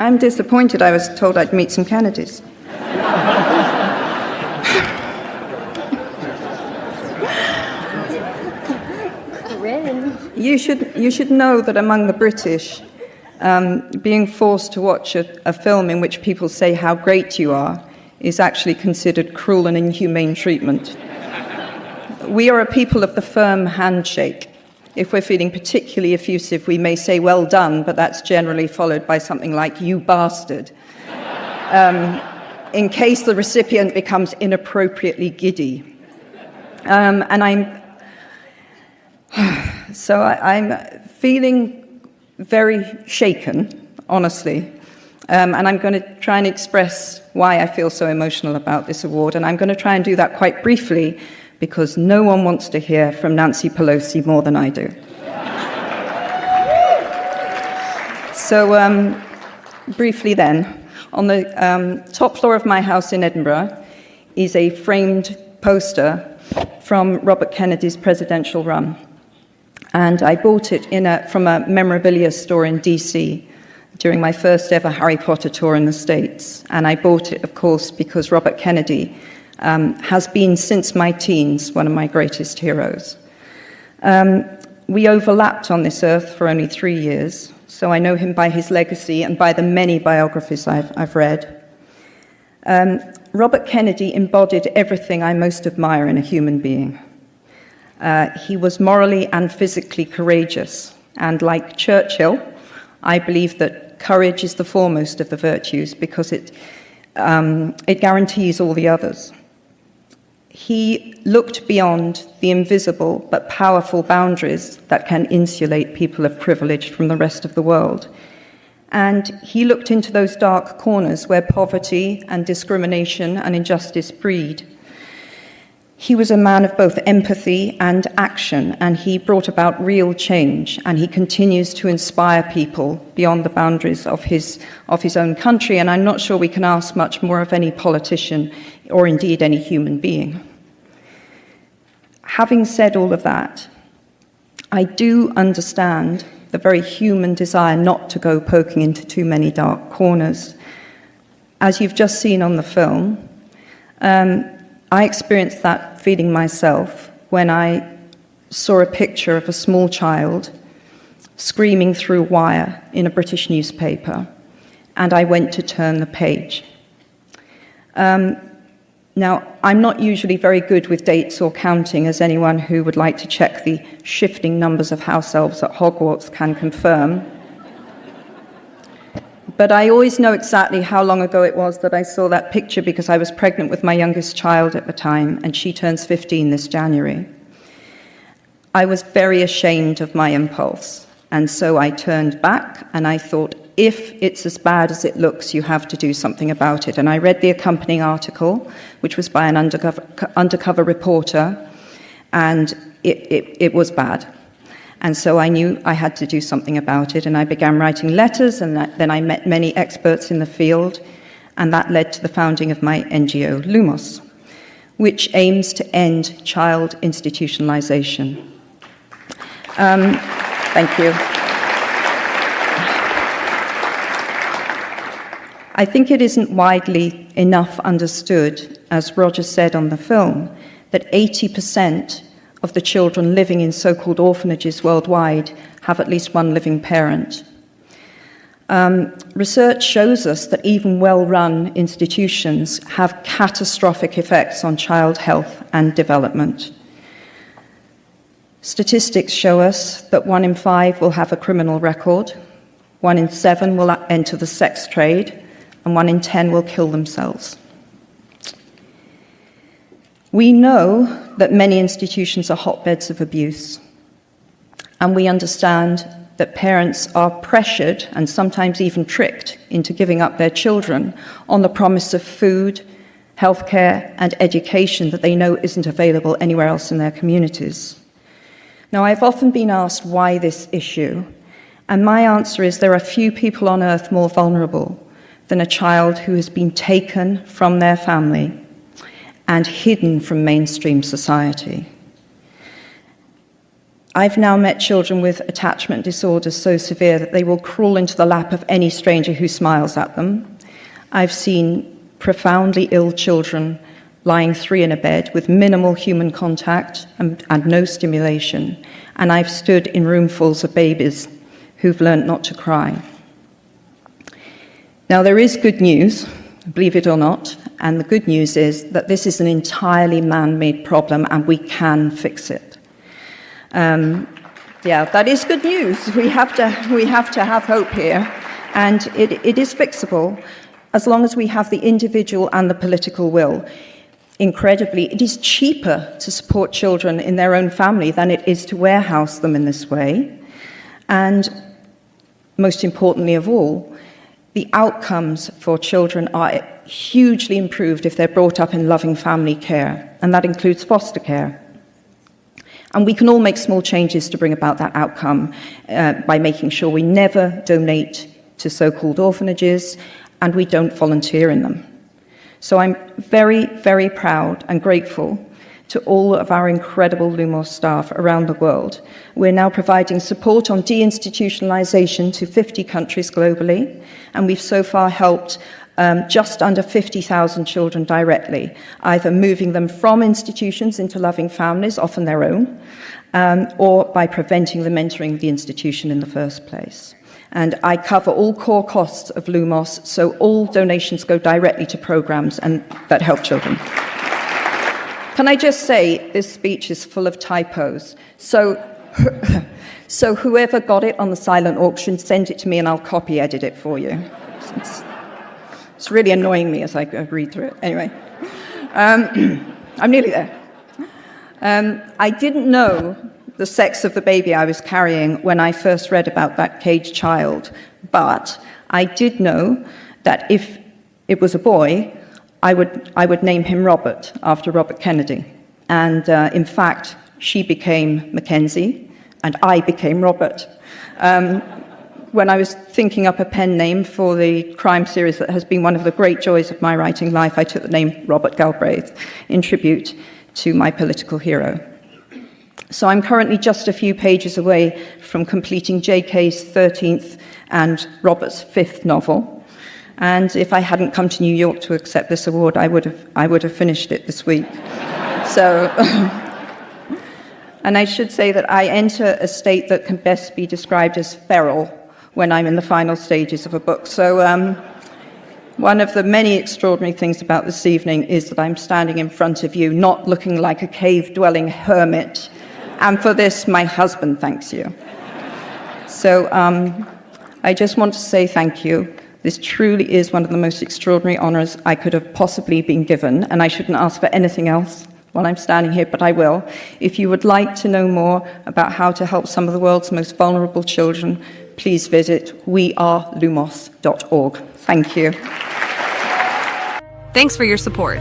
I'm disappointed. I was told I'd meet some Kennedys. You should know that among the British, being forced to watch a film in which people say how great you are is actually considered cruel and inhumane treatment. We are a people of the firm handshake. If we're feeling particularly effusive, we may say, well done, but that's generally followed by something like, you bastard, in case the recipient becomes inappropriately giddy. So I'm feeling very shaken, honestly, and I'm going to try and express why I feel so emotional about this award, and I'm going to try and do that quite briefly, because no one wants to hear from Nancy Pelosi more than I do. So, briefly then, on the top floor of my house in Edinburgh is a framed poster from Robert Kennedy's presidential run. And I bought it from a memorabilia store in DC during my first ever Harry Potter tour in the States. And I bought it, of course, because Robert Kennedy has been, since my teens, one of my greatest heroes. We overlapped on this earth for only 3 years, so I know him by his legacy and by the many biographies I've read. Robert Kennedy embodied everything I most admire in a human being. He was morally and physically courageous, and like Churchill, I believe that courage is the foremost of the virtues because it guarantees all the others. He looked beyond the invisible but powerful boundaries that can insulate people of privilege from the rest of the world. And he looked into those dark corners where poverty and discrimination and injustice breed. He was a man of both empathy and action, and he brought about real change, and he continues to inspire people beyond the boundaries of his own country, and I'm not sure we can ask much more of any politician or indeed any human being. Having said all of that, I do understand the very human desire not to go poking into too many dark corners. As you've just seen on the film, I experienced that feeling myself when I saw a picture of a small child screaming through wire in a British newspaper, and I went to turn the page. Now, I'm not usually very good with dates or counting, as anyone who would like to check the shifting numbers of house elves at Hogwarts can confirm. But I always know exactly how long ago it was that I saw that picture because I was pregnant with my youngest child at the time, and she turns 15 this January. I was very ashamed of my impulse, and so I turned back and I thought, if it's as bad as it looks, you have to do something about it. And I read the accompanying article, which was by an undercover reporter, and it was bad. And so I knew I had to do something about it, and I began writing letters, and then I met many experts in the field, and that led to the founding of my NGO, Lumos, which aims to end child institutionalization. Thank you. I think it isn't widely enough understood, as Roger said on the film, that 80% of the children living in so-called orphanages worldwide have at least one living parent. Research shows us that even well-run institutions have catastrophic effects on child health and development. Statistics show us that 1 in 5 will have a criminal record, 1 in 7 will enter the sex trade, and 1 in 10 will kill themselves. We know that many institutions are hotbeds of abuse, and we understand that parents are pressured and sometimes even tricked into giving up their children on the promise of food, healthcare, and education that they know isn't available anywhere else in their communities. Now, I've often been asked why this issue, and my answer is there are few people on earth more vulnerable than a child who has been taken from their family and hidden from mainstream society. I've now met children with attachment disorders so severe that they will crawl into the lap of any stranger who smiles at them. I've seen profoundly ill children lying 3 in a bed with minimal human contact and no stimulation. And I've stood in roomfuls of babies who've learned not to cry. Now, there is good news, believe it or not, and the good news is that this is an entirely man-made problem and we can fix it. Yeah, that is good news. We have to have hope here, and it is fixable as long as we have the individual and the political will. Incredibly, it is cheaper to support children in their own family than it is to warehouse them in this way. And most importantly of all, the outcomes for children are hugely improved if they're brought up in loving family care, and that includes foster care. And we can all make small changes to bring about that outcome by making sure we never donate to so-called orphanages and we don't volunteer in them. So I'm very, very proud and grateful to all of our incredible Lumos staff around the world. We're now providing support on deinstitutionalization to 50 countries globally, and we've so far helped just under 50,000 children directly, either moving them from institutions into loving families, often their own, or by preventing them entering the institution in the first place. And I cover all core costs of Lumos, so all donations go directly to programs and that help children. Can I just say, this speech is full of typos. So whoever got it on the silent auction, send it to me and I'll copy edit it for you. It's really annoying me as I read through it. Anyway, I'm nearly there. I didn't know the sex of the baby I was carrying when I first read about that caged child, but I did know that if it was a boy, I would name him Robert, after Robert Kennedy. And in fact, she became Mackenzie, and I became Robert. When I was thinking up a pen name for the crime series that has been one of the great joys of my writing life, I took the name Robert Galbraith in tribute to my political hero. So I'm currently just a few pages away from completing J.K.'s 13th and Robert's 5th novel. And if I hadn't come to New York to accept this award, I would have finished it this week. So, and I should say that I enter a state that can best be described as feral when I'm in the final stages of a book. So one of the many extraordinary things about this evening is that I'm standing in front of you, not looking like a cave-dwelling hermit. And for this, my husband thanks you. So I just want to say thank you. This truly is one of the most extraordinary honors I could have possibly been given, and I shouldn't ask for anything else while I'm standing here, but I will. If you would like to know more about how to help some of the world's most vulnerable children, please visit wearelumos.org. Thank you. Thanks for your support.